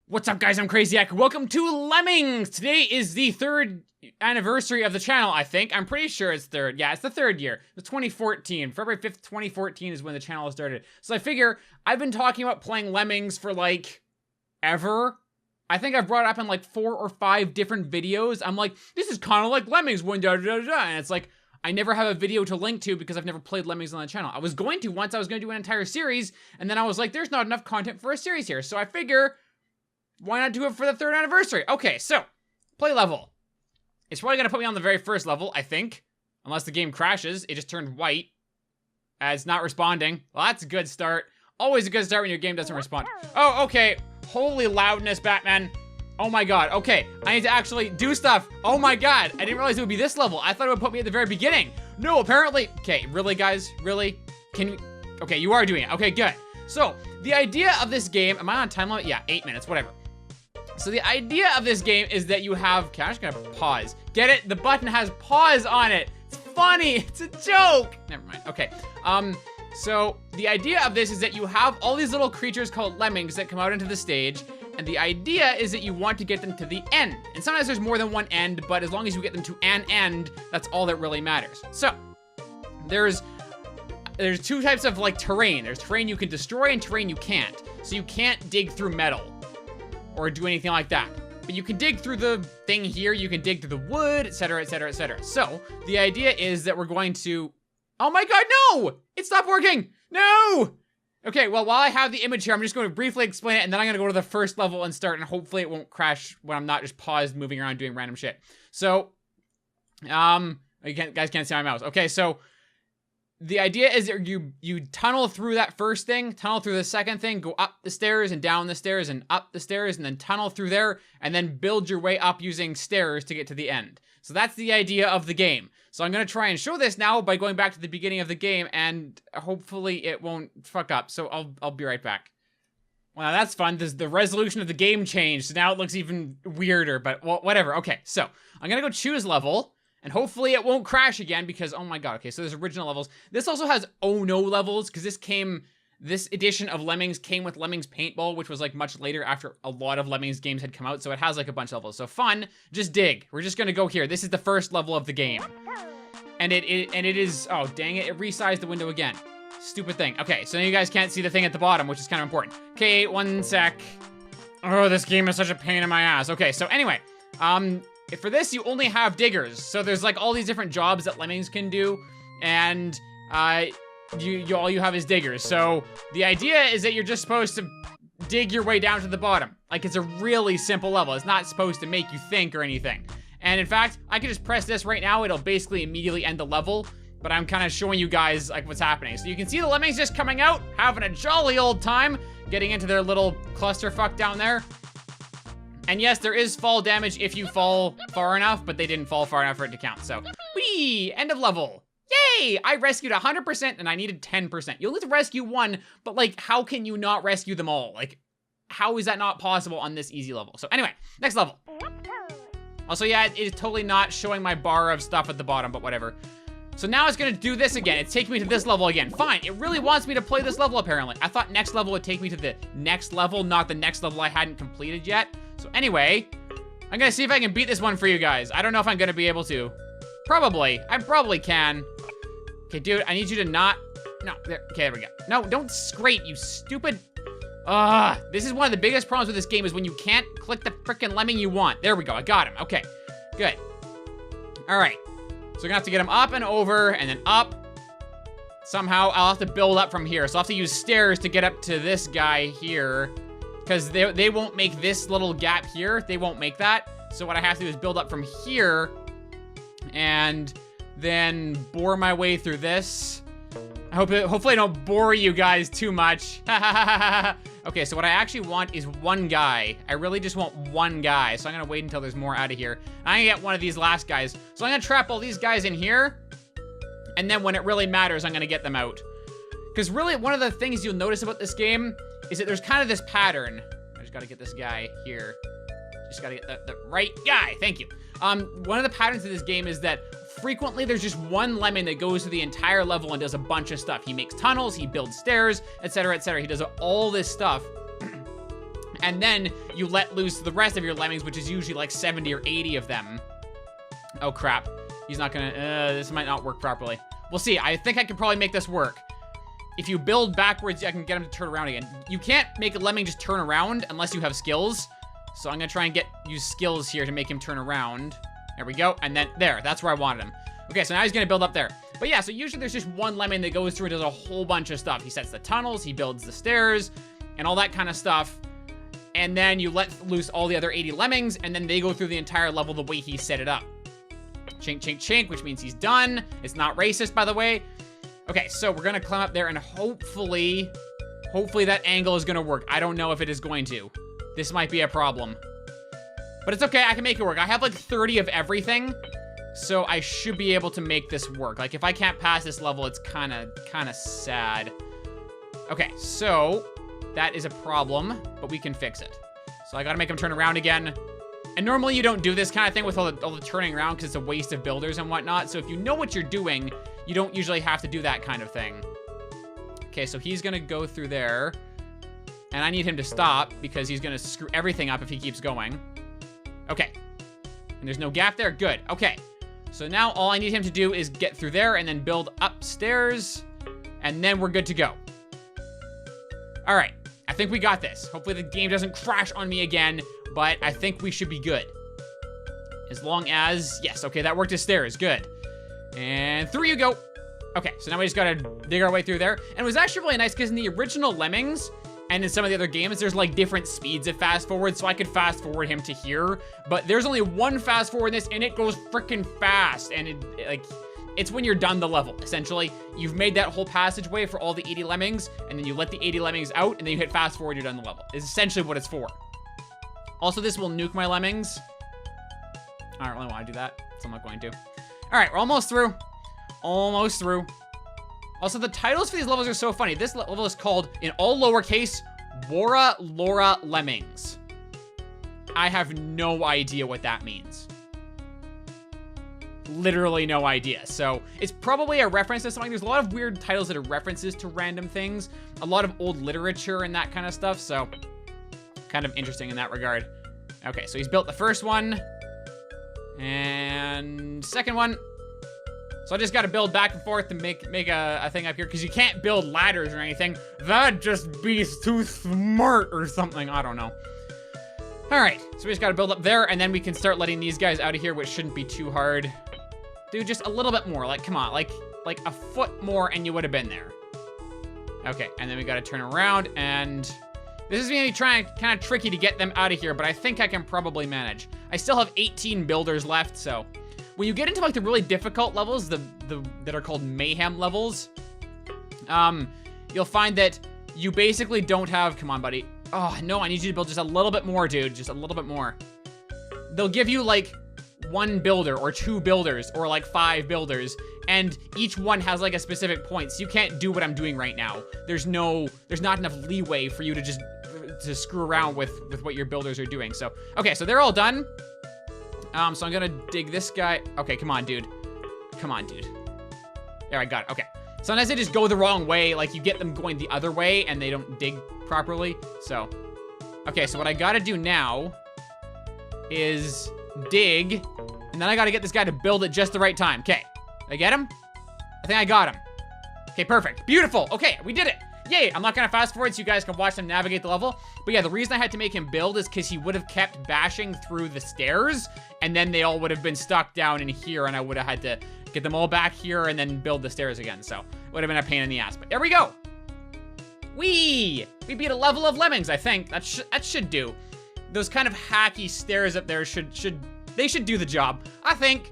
What's up, guys? I'm Craziac. Welcome to Lemmings! Today is the 3rd anniversary of the channel, I think. I'm pretty sure it's 3rd. Yeah, it's the 3rd year. It's 2014. February 5th, 2014 is when the channel started. So I figure I've been talking about playing Lemmings for, like, ever. I think I've brought it up in, like, 4 or 5 different videos. I'm like, this is kind of like Lemmings when da-da-da-da. And it's like, I never have a video to link to because I've never played Lemmings on the channel. I was going to once. I was going to do an entire series. And then I was like, there's not enough content for a series here. So I figure, why not do it for the 3rd anniversary? Okay, so, play level. It's probably gonna put me on the very first level, I think. Unless the game crashes. It just turned white. It's not responding. Well, that's a good start. Always a good start when your game doesn't respond. Oh, okay. Holy loudness, Batman. Oh my god. Okay, I need to actually do stuff. Oh my god. I didn't realize it would be this level. I thought it would put me at the very beginning. No, apparently. Okay, really, guys? Really? Can you... Okay, you are doing it. Okay, good. So, the idea of this game... Am I on time limit? Yeah, 8 minutes. Whatever. So the idea of this game is that you have... Okay, I'm just gonna pause. Get it? The button has pause on it. It's funny. It's a joke. Never mind. Okay. So the idea of this is that you have all these little creatures called lemmings that come out into the stage. And the idea is that you want to get them to the end. And sometimes there's more than one end, but as long as you get them to an end, that's all that really matters. So there's 2 types of like terrain. There's terrain you can destroy and terrain you can't. So you can't dig through metal or do anything like that. But you can dig through the thing here, you can dig through the wood, etc, etc, etc. So, the idea is that we're going to... Oh my god, no! It stopped working! No! Okay, well, while I have the image here, I'm just going to briefly explain it, and then I'm going to go to the first level and start, and hopefully it won't crash when I'm not just paused, moving around, doing random shit. So, you guys can't see my mouse. Okay, so... The idea is that you tunnel through that first thing, tunnel through the second thing, go up the stairs and down the stairs and up the stairs and then tunnel through there and then build your way up using stairs to get to the end. So that's the idea of the game. So I'm going to try and show this now by going back to the beginning of the game and hopefully it won't fuck up. So I'll be right back. Well, that's fun. The resolution of the game changed, so now it looks even weirder, but well, whatever. Okay, so I'm going to go choose level. And hopefully it won't crash again because, oh my god, okay, so there's original levels. This also has oh no levels because this edition of Lemmings came with Lemmings Paintball, which was like much later after a lot of Lemmings games had come out. So it has like a bunch of levels. So fun, just dig. We're just gonna go here. This is the first level of the game. And it is, oh dang it, it resized the window again. Stupid thing. Okay, so now you guys can't see the thing at the bottom, which is kind of important. Okay, one sec. Oh, this game is such a pain in my ass. Okay, so anyway, for this, you only have diggers. So there's like all these different jobs that Lemmings can do, and all you have is diggers. So the idea is that you're just supposed to dig your way down to the bottom. Like it's a really simple level. It's not supposed to make you think or anything. And in fact, I can just press this right now. It'll basically immediately end the level, but I'm kind of showing you guys like what's happening. So you can see the Lemmings just coming out, having a jolly old time, getting into their little clusterfuck down there. And yes, there is fall damage if you fall far enough, but they didn't fall far enough for it to count. So, whee! End of level. Yay! I rescued 100% and I needed 10%. You'll need to rescue 1, but like, how can you not rescue them all? Like, how is that not possible on this easy level? So anyway, next level. Also, yeah, it is totally not showing my bar of stuff at the bottom, but whatever. So now it's gonna do this again. It's taking me to this level again. Fine, it really wants me to play this level apparently. I thought next level would take me to the next level, not the next level I hadn't completed yet. So anyway, I'm gonna see if I can beat this one for you guys. I don't know if I'm gonna be able to. Probably, I probably can. Okay, dude, I need you to not, no, there, okay, there we go. No, don't scrape, you stupid. This is one of the biggest problems with this game is when you can't click the frickin' lemming you want. There we go, I got him, okay, good. All right, so we're gonna have to get him up and over and then up. Somehow, I'll have to build up from here. So I'll have to use stairs to get up to this guy here. Because they won't make this little gap here. They won't make that. So what I have to do is build up from here. And then bore my way through this. Hopefully I don't bore you guys too much. Okay, so what I actually want is one guy. I really just want one guy. So I'm going to wait until there's more out of here. I'm going to get one of these last guys. So I'm going to trap all these guys in here. And then when it really matters, I'm going to get them out. Because really, one of the things you'll notice about this game is that there's kind of this pattern. I just gotta get this guy here. Just gotta get the right guy, thank you. One of the patterns of this game is that frequently there's just one lemon that goes through the entire level and does a bunch of stuff. He makes tunnels, he builds stairs, etc, etc. He does all this stuff. and then you let loose the rest of your lemmings, which is usually like 70 or 80 of them. Oh, crap. He's not gonna, this might not work properly. We'll see. I think I can probably make this work. If you build backwards, I can get him to turn around again. You can't make a lemming just turn around unless you have skills. So I'm gonna try and use skills here to make him turn around. There we go, and then there, that's where I wanted him. Okay, so now he's gonna build up there. But yeah, so usually there's just one lemming that goes through and does a whole bunch of stuff. He sets the tunnels, he builds the stairs, and all that kind of stuff. And then you let loose all the other 80 lemmings, and then they go through the entire level the way he set it up. Chink, chink, chink, which means he's done. It's not racist, by the way. Okay, so we're gonna climb up there, and hopefully that angle is gonna work. I don't know if it is going to. This might be a problem. But it's okay, I can make it work. I have like 30 of everything, so I should be able to make this work. Like, if I can't pass this level, it's kind of sad. Okay, so that is a problem, but we can fix it. So I gotta make him turn around again. And normally you don't do this kind of thing with all the turning around because it's a waste of builders and whatnot. So if you know what you're doing, you don't usually have to do that kind of thing. Okay, so he's gonna go through there. And I need him to stop because he's gonna screw everything up if he keeps going. Okay. And there's no gap there, good, okay. So now all I need him to do is get through there and then build upstairs. And then we're good to go. All right, I think we got this. Hopefully the game doesn't crash on me again, but I think we should be good. As long as, yes, okay, that worked as stairs, good. And through you go. Okay, so now we just gotta dig our way through there. And it was actually really nice because in the original Lemmings, and in some of the other games, there's like different speeds of fast forward, so I could fast forward him to here. But there's only one fast forward in this, and it goes freaking fast. And it's when you're done the level, essentially. You've made that whole passageway for all the 80 lemmings, and then you let the 80 lemmings out, and then you hit fast forward, you're done the level. It's essentially what it's for. Also, this will nuke my lemmings. I don't really want to do that, so I'm not going to. All right, we're almost through. Almost through. Also, the titles for these levels are so funny. This level is called, in all lowercase, Wora Laura Lemmings. I have no idea what that means. Literally no idea. So it's probably a reference to something. There's a lot of weird titles that are references to random things. A lot of old literature and that kind of stuff. So kind of interesting in that regard. Okay, so he's built the first one. And second one. So I just got to build back and forth to make a thing up here, because you can't build ladders or anything. That'd just be too smart or something. I don't know. All right, so we just got to build up there, and then we can start letting these guys out of here, which shouldn't be too hard. Dude, just a little bit more. Like, come on, like a foot more, and you would have been there. Okay, and then we got to turn around, and this is gonna be kind of tricky to get them out of here, but I think I can probably manage. I still have 18 builders left, so. When you get into like the really difficult levels, that are called mayhem levels, you'll find that you basically don't have, come on, buddy. Oh, no, I need you to build just a little bit more, dude. Just a little bit more. They'll give you like 1 builder or 2 builders or like 5 builders, and each one has like a specific point. So you can't do what I'm doing right now. There's not enough leeway for you to just screw around with what your builders are doing. So, okay, so they're all done. So I'm gonna dig this guy. Okay, come on, dude. Come on, dude. There, I got it, okay. Sometimes they just go the wrong way, like you get them going the other way and they don't dig properly, so. Okay, so what I gotta do now is dig, and then I gotta get this guy to build at just the right time. Okay, did I get him? I think I got him. Okay, perfect, beautiful, okay, we did it. Yay, I'm not gonna fast forward so you guys can watch them navigate the level. But yeah, the reason I had to make him build is because he would have kept bashing through the stairs, and then they all would have been stuck down in here, and I would have had to get them all back here and then build the stairs again. So, would have been a pain in the ass, but there we go. We beat a level of Lemmings, I think. That should do. Those kind of hacky stairs up there should do the job, I think.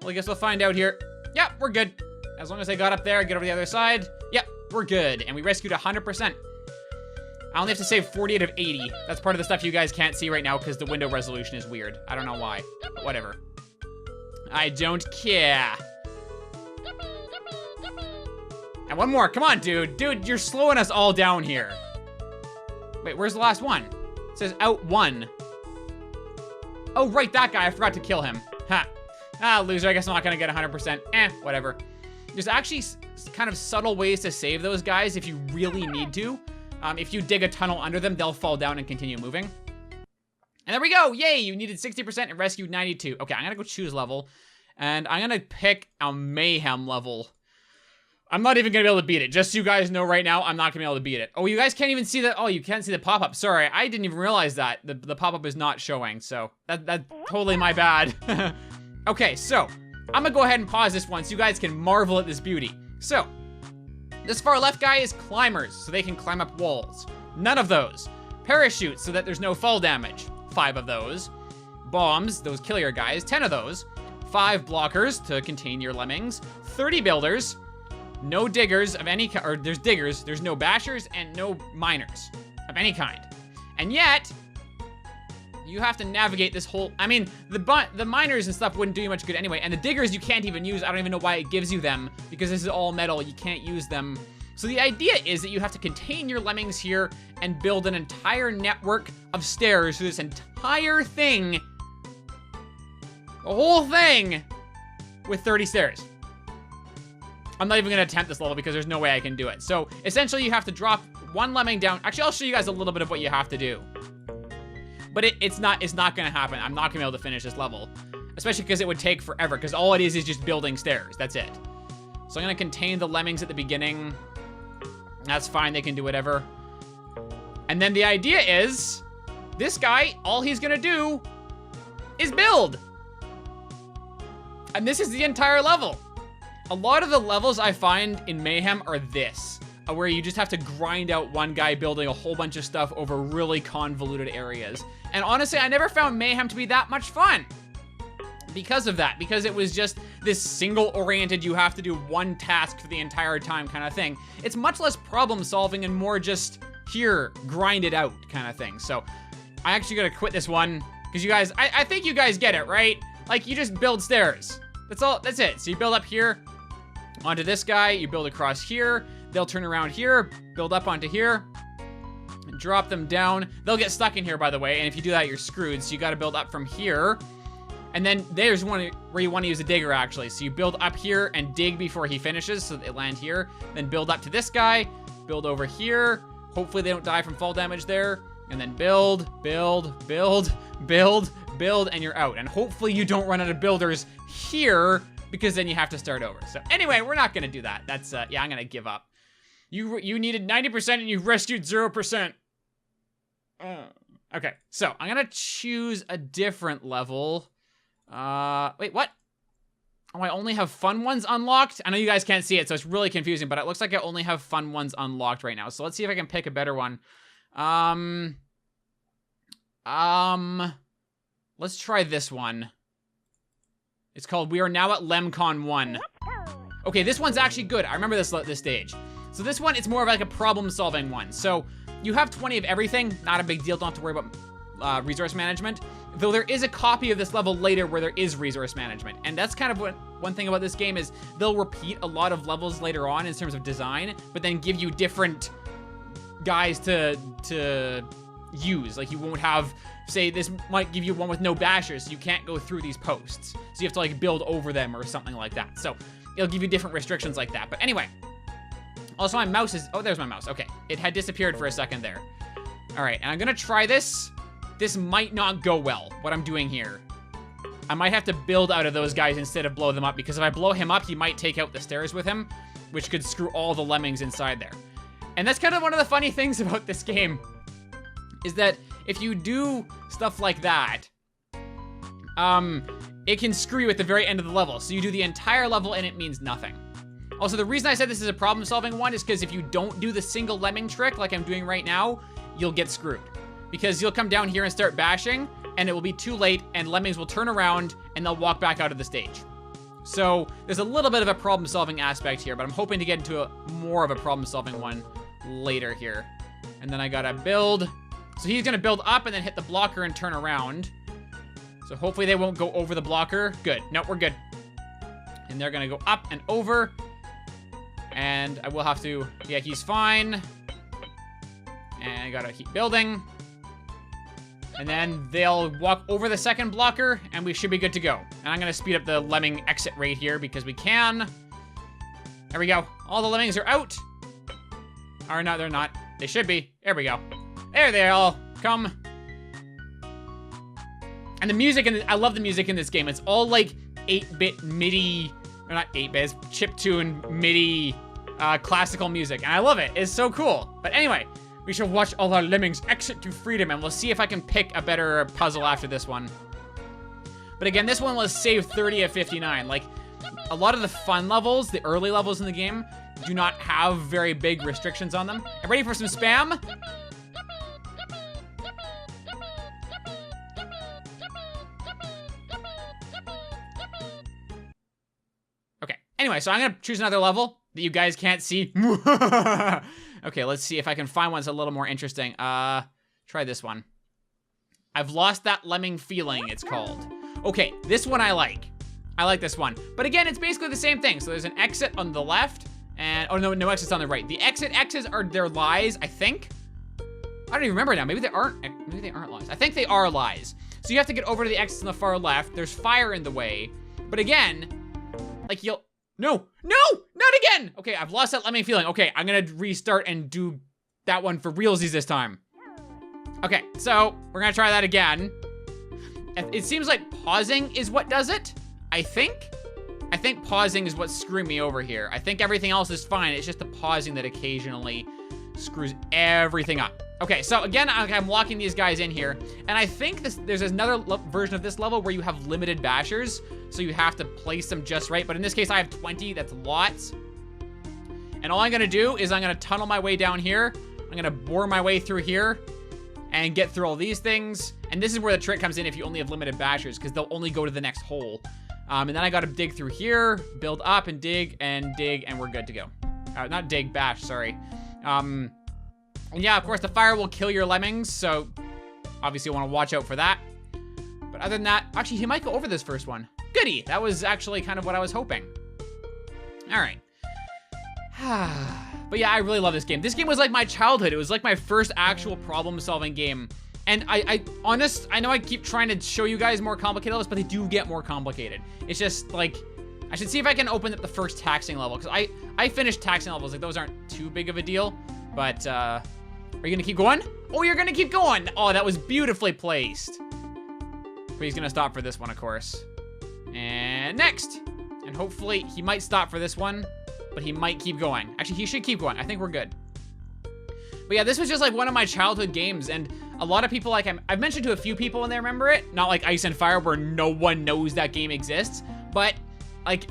Well, I guess we'll find out here. Yep, we're good. As long as I got up there, get over the other side. Yep, we're good. And we rescued 100%. I only have to save 48 of 80. That's part of the stuff you guys can't see right now because the window resolution is weird. I don't know why, but whatever. I don't care. And one more, come on, dude. Dude, you're slowing us all down here. Wait, where's the last one? It says out 1. Oh, right, that guy, I forgot to kill him. Ha. Ah, loser, I guess I'm not gonna get 100%. Whatever. There's actually kind of subtle ways to save those guys if you really need to. If you dig a tunnel under them, they'll fall down and continue moving. And there we go. Yay, you needed 60% and rescued 92. Okay, I'm gonna go choose level. And I'm gonna pick a mayhem level. I'm not even gonna be able to beat it. Just so you guys know right now, I'm not gonna be able to beat it. Oh, you guys can't even see that. Oh, you can't see the pop-up. Sorry, I didn't even realize that. The pop-up is not showing, so that's totally my bad. Okay, so I'm gonna go ahead and pause this one so you guys can marvel at this beauty. So, this far left guy is climbers, so they can climb up walls. None of those. Parachutes, so that there's no fall damage. 5 of those. Bombs, those kill your guys. 10 of those. 5 blockers to contain your lemmings. 30 builders. No diggers of any kind, or there's diggers, there's no bashers, and no miners of any kind. And yet, you have to navigate this whole, I mean, the miners and stuff wouldn't do you much good anyway, and the diggers you can't even use. I don't even know why it gives you them, because this is all metal, you can't use them. So the idea is that you have to contain your lemmings here and build an entire network of stairs through this entire thing, the whole thing, with 30 stairs. I'm not even gonna attempt this level because there's no way I can do it. So essentially you have to drop 1 lemming down. Actually, I'll show you guys a little bit of what you have to do. But it's not gonna happen. I'm not gonna be able to finish this level. Especially because it would take forever, because all it is just building stairs. That's it. So I'm gonna contain the lemmings at the beginning. That's fine, they can do whatever. And then the idea is, this guy, all he's gonna do is build. And this is the entire level. A lot of the levels I find in Mayhem are this, where you just have to grind out one guy building a whole bunch of stuff over really convoluted areas. And honestly, I never found Mayhem to be that much fun because of that, because it was just this single-oriented, you have to do one task for the entire time kind of thing. It's much less problem-solving and more just, here, grind it out kind of thing. So I actually gotta quit this one, because you guys, I think you guys get it, right? Like, you just build stairs. That's all, that's it. So you build up here, onto this guy, you build across here, they'll turn around here, build up onto here, and drop them down. They'll get stuck in here, by the way, and if you do that, you're screwed, so you gotta build up from here. And then there's one where you want to use a digger, actually. So you build up here and dig before he finishes, so they land here. Then build up to this guy, build over here. Hopefully they don't die from fall damage there. And then build, build, build, build, build, and you're out. And hopefully you don't run out of builders here, because then you have to start over. So anyway, we're not gonna do that. That's, yeah, I'm gonna give up. You needed 90% and you rescued 0%. Okay, so I'm gonna choose a different level. Wait, what? Oh, I only have fun ones unlocked? I know you guys can't see it, so it's really confusing, but it looks like I only have fun ones unlocked right now. So let's see if I can pick a better one. Let's try this one. It's called We Are Now at LemCon 1. Okay, this one's actually good. I remember this stage. So this one, it's more of like a problem-solving one. So you have 20 of everything. Not a big deal. Don't have to worry about resource management. Though there is a copy of this level later where there is resource management. And that's kind of what one thing about this game is they'll repeat a lot of levels later on in terms of design, but then give you different guys to use. Like you won't have, say, this might give you one with no bashers, so you can't go through these posts. So you have to like build over them or something like that. So it'll give you different restrictions like that. But anyway, also my mouse is, oh, there's my mouse. Okay, it had disappeared for a second there. All right, and I'm gonna try this. This might not go well, what I'm doing here. I might have to build out of those guys instead of blow them up, because if I blow him up, he might take out the stairs with him, which could screw all the lemmings inside there. And that's kind of one of the funny things about this game, is that if you do stuff like that, it can screw you at the very end of the level. So you do the entire level and it means nothing. Also, the reason I said this is a problem-solving one is because if you don't do the single lemming trick like I'm doing right now, you'll get screwed. Because you'll come down here and start bashing, and it will be too late, and lemmings will turn around, and they'll walk back out of the stage. So there's a little bit of a problem-solving aspect here, but I'm hoping to get into more of a problem-solving one later here. And then I gotta build. So he's gonna build up and then hit the blocker and turn around. So hopefully they won't go over the blocker. Good. No, we're good. And they're gonna go up and over. And I will have to, yeah, he's fine. And I gotta keep building. And then they'll walk over the second blocker, and we should be good to go. And I'm gonna speed up the lemming exit rate here because we can. There we go. All the lemmings are out. Or no, they're not. They should be. There we go. There they all come. And the music, I love the music in this game. It's all like 8-bit MIDI, or not 8-bit, it's chiptune MIDI classical music. And I love it. It's so cool. But anyway, we shall watch all our lemmings exit to freedom, and we'll see if I can pick a better puzzle after this one. But again, this one was saved 30 of 59. Like, a lot of the fun levels, the early levels in the game, do not have very big restrictions on them. I'm ready for some spam. Okay, anyway, so I'm gonna choose another level that you guys can't see. Okay, let's see if I can find one that's a little more interesting. Try this one. I've lost that lemming feeling, it's called. Okay, this one I like. I like this one. But again, it's basically the same thing. So there's an exit on the left, and, oh no, no exits on the right. The X's are their lies, I think. I don't even remember now. Maybe they aren't lies. I think they are lies. So you have to get over to the exits on the far left. There's fire in the way. But again, like no, not again. Okay, I've lost that lemming feeling. Okay, I'm gonna restart and do that one for realsies this time. Okay, so we're gonna try that again. It seems like pausing is what does it, I think. I think pausing is what's screwing me over here. I think everything else is fine. It's just the pausing that occasionally screws everything up. Okay, so again, I'm locking these guys in here. And I think there's another version of this level where you have limited bashers. So you have to place them just right. But in this case, I have 20. That's lots. And all I'm going to do is I'm going to tunnel my way down here. I'm going to bore my way through here and get through all these things. And this is where the trick comes in if you only have limited bashers, because they'll only go to the next hole. And then I got to dig through here, build up and dig, and we're good to go. Not dig, bash, sorry. And yeah, of course, the fire will kill your lemmings, so obviously you want to watch out for that. But other than that, actually, he might go over this first one. Goody! That was actually kind of what I was hoping. All right. But yeah, I really love this game. This game was like my childhood. It was like my first actual problem-solving game. And I know I keep trying to show you guys more complicated levels, but they do get more complicated. It's just like, I should see if I can open up the first taxing level, because I finished taxing levels, like those aren't too big of a deal. But are you gonna keep going? Oh, you're gonna keep going. Oh, that was beautifully placed. But he's gonna stop for this one, of course. And next. And hopefully he might stop for this one, but he might keep going. Actually, he should keep going. I think we're good. But yeah, this was just like one of my childhood games, and a lot of people, like, I've mentioned to a few people and they remember it. Not like Ice and Fire, where no one knows that game exists, but like,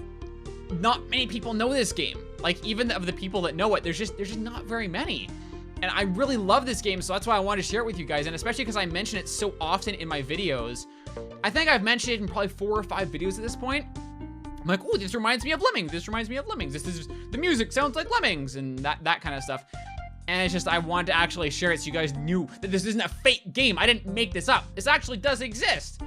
not many people know this game. Like, even of the people that know it, there's just not very many. And I really love this game, so that's why I wanted to share it with you guys, and especially because I mention it so often in my videos. I think I've mentioned it in probably 4 or 5 videos at this point. I'm like, oh, this reminds me of Lemmings. This reminds me of Lemmings. This is, the music sounds like Lemmings, and that kind of stuff. And it's just, I wanted to actually share it so you guys knew that this isn't a fake game. I didn't make this up. This actually does exist.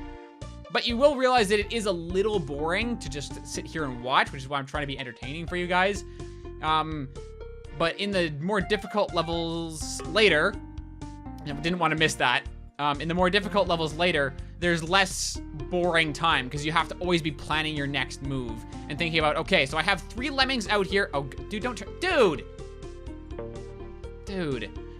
But you will realize that it is a little boring to just sit here and watch, which is why I'm trying to be entertaining for you guys. But in the more difficult levels later, I didn't want to miss that. In the more difficult levels later, there's less boring time because you have to always be planning your next move and thinking about, okay, so I have 3 lemmings out here. Oh, dude, don't turn, dude.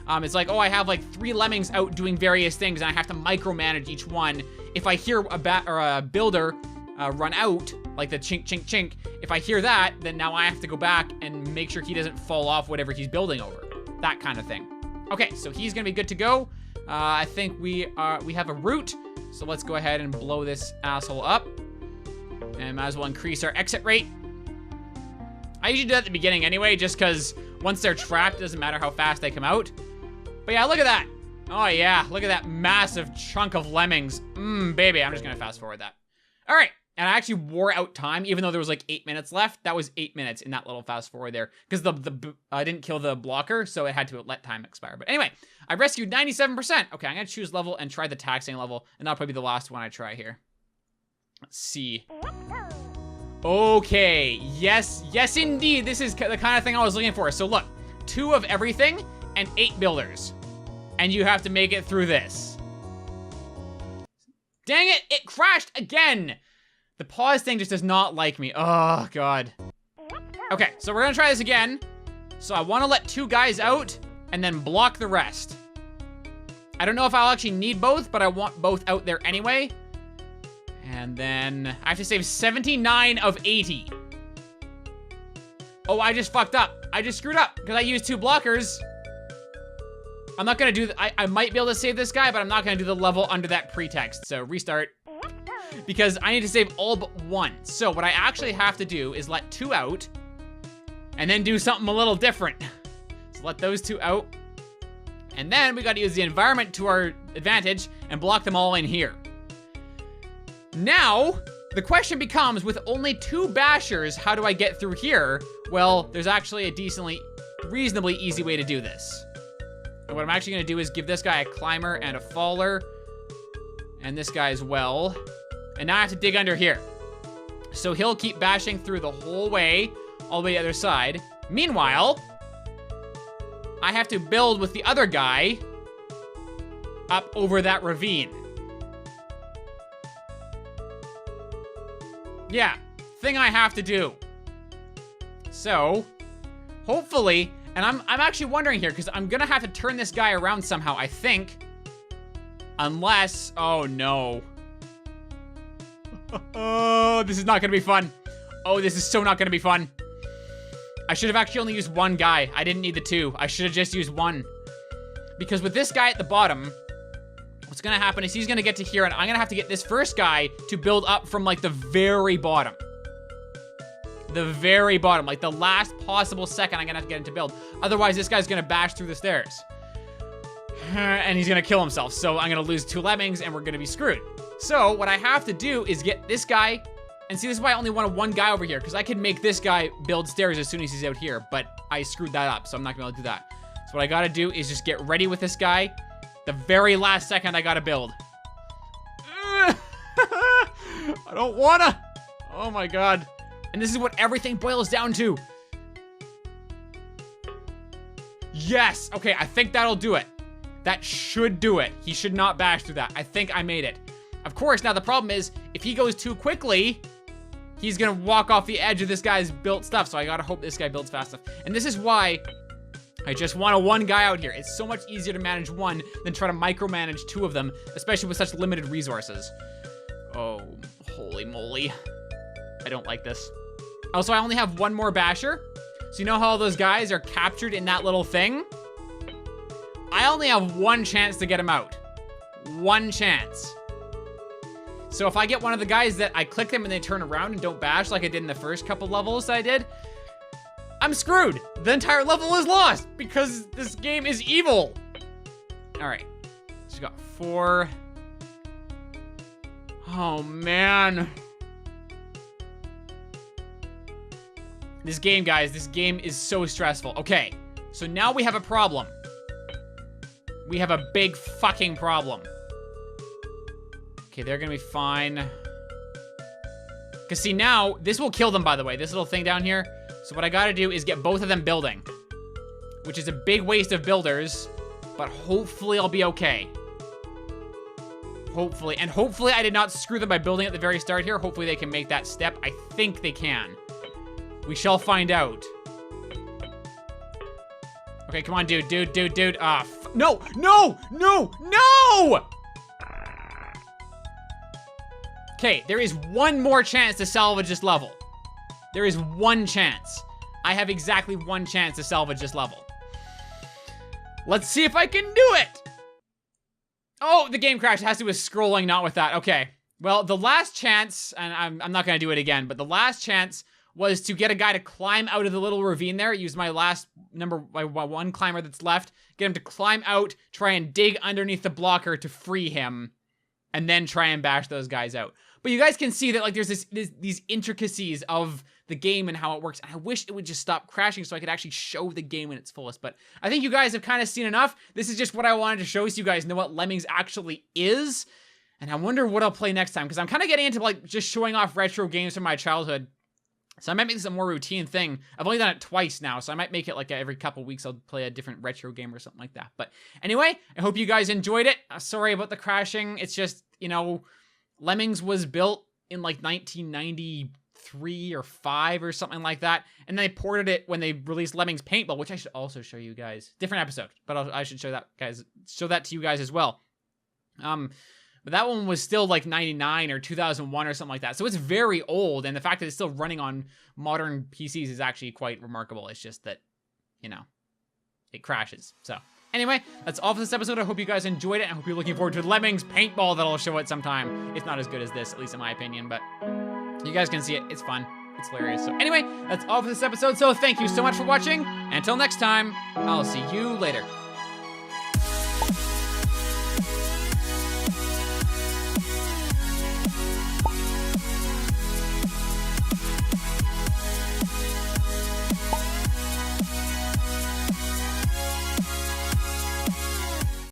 It's like, oh, I have like 3 lemmings out doing various things and I have to micromanage each one. If I hear a builder run out, like the chink, chink, chink, if I hear that, then now I have to go back and make sure he doesn't fall off whatever he's building over. That kind of thing. Okay, so he's gonna be good to go. I think we have a route, so let's go ahead and blow this asshole up. And might as well increase our exit rate. I usually do that at the beginning anyway, just because once they're trapped, it doesn't matter how fast they come out. But yeah, look at that. Oh yeah, look at that massive chunk of lemmings. Baby, I'm just gonna fast forward that. All right, and I actually wore out time, even though there was like 8 minutes left. That was 8 minutes in that little fast forward there, because I didn't kill the blocker, so it had to let time expire. But anyway, I rescued 97%. Okay, I'm gonna choose level and try the taxing level, and that'll probably be the last one I try here. Let's see. Okay, yes indeed, this is the kind of thing I was looking for. So look, 2 of everything and 8 builders. And you have to make it through this. Dang it, it crashed again. The pause thing just does not like me. Oh, God. Okay, so we're gonna try this again. So I wanna let 2 guys out, and then block the rest. I don't know if I'll actually need both, but I want both out there anyway. And then I have to save 79 of 80. Oh, I just fucked up. I just screwed up because I used 2 blockers. I'm not gonna do I might be able to save this guy, but I'm not gonna do the level under that pretext. So restart. Because I need to save all but 1. So what I actually have to do is let 2 out and then do something a little different. So let those 2 out. And then we gotta use the environment to our advantage and block them all in here. Now, the question becomes, with only 2 bashers, how do I get through here? Well, there's actually a reasonably easy way to do this. And what I'm actually gonna do is give this guy a climber and a faller. And this guy as well. And now I have to dig under here. So he'll keep bashing through the whole way, all the way to the other side. Meanwhile, I have to build with the other guy up over that ravine. Yeah, thing I have to do. So, hopefully, and I'm actually wondering here, because I'm gonna have to turn this guy around somehow, I think. Unless, oh no. Oh, this is not gonna be fun. Oh, this is so not gonna be fun. I should have actually only used 1 guy. I didn't need the 2. I should have just used 1. Because with this guy at the bottom, what's gonna happen is he's gonna get to here, and I'm gonna have to get this first guy to build up from like the very bottom. The very bottom, like the last possible second I'm gonna have to get him to build. Otherwise, this guy's gonna bash through the stairs. And he's gonna kill himself. So I'm gonna lose 2 lemmings and we're gonna be screwed. So what I have to do is get this guy, and see, this is why I only wanted 1 guy over here, because I could make this guy build stairs as soon as he's out here, but I screwed that up, so I'm not gonna be able to do that. So what I gotta do is just get ready with this guy. The very last second I gotta build. I don't wanna. Oh my god. And this is what everything boils down to. Yes, okay, I think that'll do it. That should do it. He should not bash through that. I think I made it. Of course, now the problem is, if he goes too quickly, he's gonna walk off the edge of this guy's built stuff, so I gotta hope this guy builds fast enough. And this is why I just want a 1 guy out here. It's so much easier to manage 1 than try to micromanage 2 of them, especially with such limited resources. Oh, holy moly. I don't like this. Also, I only have 1 more basher. So you know how all those guys are captured in that little thing? I only have 1 chance to get him out. 1 chance. So if I get one of the guys that I click them and they turn around and don't bash like I did in the first couple levels I did, I'm screwed. The entire level is lost because this game is evil. All right, so we got 4. Oh man. This game, guys, this game is so stressful. Okay, so now we have a problem. We have a big fucking problem. Okay, they're gonna be fine. Because see, now, this will kill them, by the way, this little thing down here. So what I gotta do is get both of them building, which is a big waste of builders, but hopefully I'll be okay. Hopefully, and hopefully I did not screw them by building at the very start here. Hopefully they can make that step. I think they can. We shall find out. Okay, come on, dude. Ah, no! Okay, there is 1 more chance to salvage this level. There is 1 chance. I have exactly 1 chance to salvage this level. Let's see if I can do it! Oh, the game crashed. It has to do with scrolling, not with that. Okay. Well, the last chance, and I'm not gonna do it again, but the last chance was to get a guy to climb out of the little ravine there. Use my last my 1 climber that's left. Get him to climb out, try and dig underneath the blocker to free him, and then try and bash those guys out. But you guys can see that like there's these intricacies of the game and how it works. And I wish it would just stop crashing so I could actually show the game in its fullest. But I think you guys have kind of seen enough. This is just what I wanted to show so you guys know what Lemmings actually is. And I wonder what I'll play next time, because I'm kind of getting into like just showing off retro games from my childhood. So I might make this a more routine thing. I've only done it twice now, so I might make it like every couple weeks I'll play a different retro game or something like that. But anyway, I hope you guys enjoyed it. Sorry about the crashing. It's just, you know, Lemmings was built in like 1993 3 or 5 or something like that. And then they ported it when they released Lemmings Paintball, which I should also show you guys. Different episode, but I should show that to you guys as well. But that one was still like 99 or 2001 or something like that. So it's very old, and the fact that it's still running on modern PCs is actually quite remarkable. It's just that, you know, it crashes. So anyway, that's all for this episode. I hope you guys enjoyed it. I hope you're looking forward to Lemmings Paintball that I'll show at some time. It's not as good as this, at least in my opinion, but you guys can see it. It's fun. It's hilarious. So anyway, that's all for this episode. So thank you so much for watching. Until next time, I'll see you later.